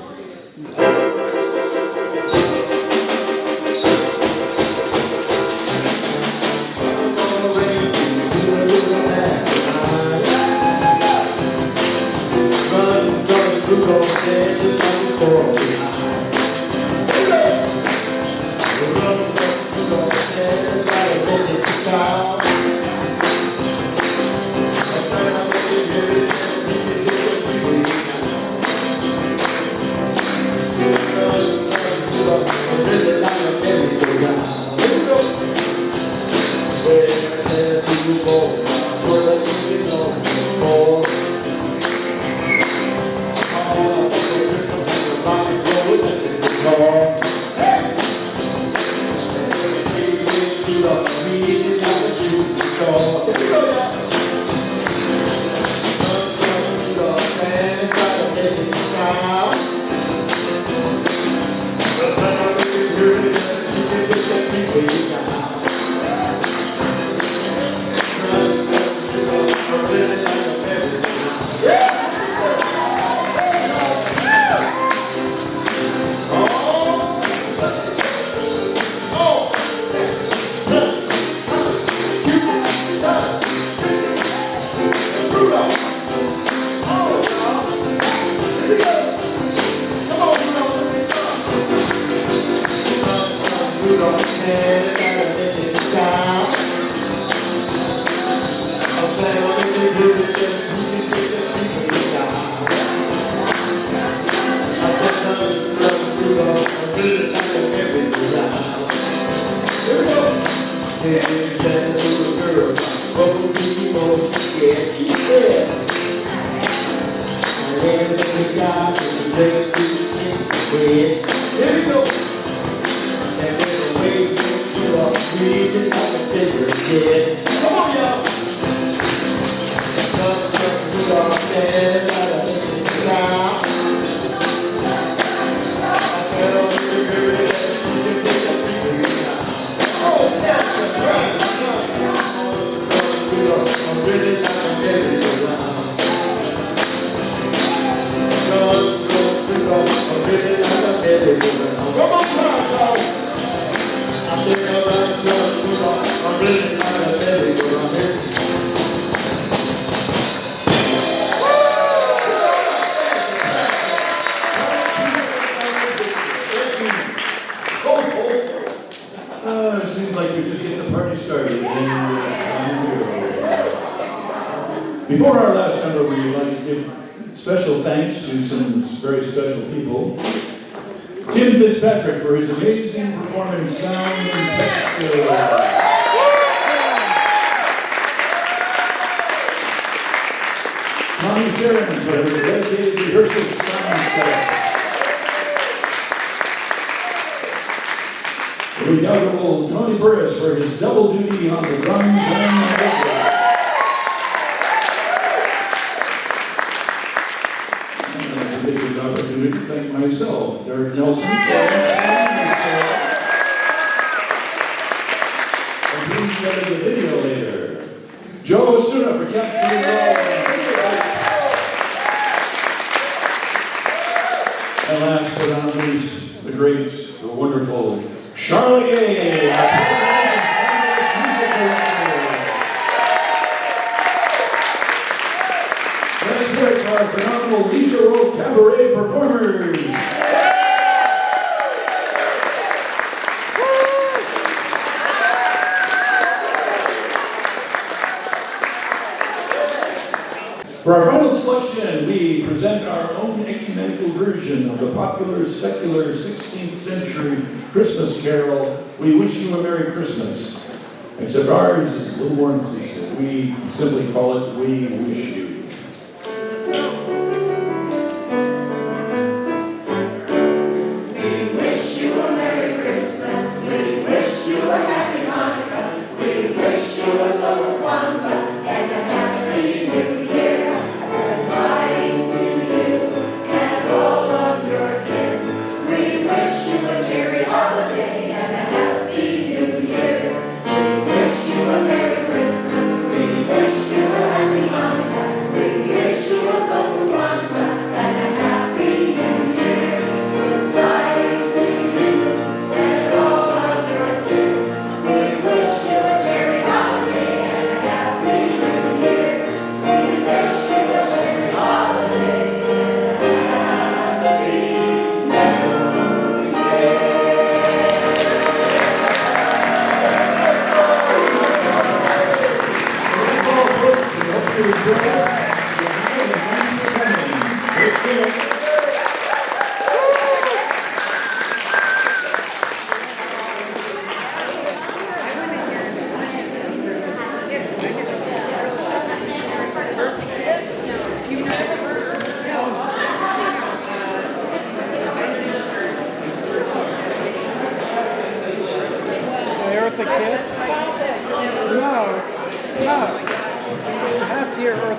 Come on, It seems like we just get the party started. Before our last number, we would like to give special thanks to some very special people. Tim Fitzpatrick for his amazing performance, sound, and texture. Tommy Farron for his dedicated rehearsal sound set. The redoubtable Tony Burris for his double duty on the drums and the vocals. And I take this opportunity to thank myself, Derek Nelson, and who's getting the video later. Joe Osuna for capturing all. And last but not least, the great, the wonderful Charlotte Gay, our music director. Let's hear it for our phenomenal Leisure Road Cabaret performers. For our final selection, we present our own ecumenical version of the popular secular 16th century Christmas carol, We Wish You a Merry Christmas. Except ours is a little more inclusive. We simply call it We Wish You. Eartha Kitt? No. Half the Eartha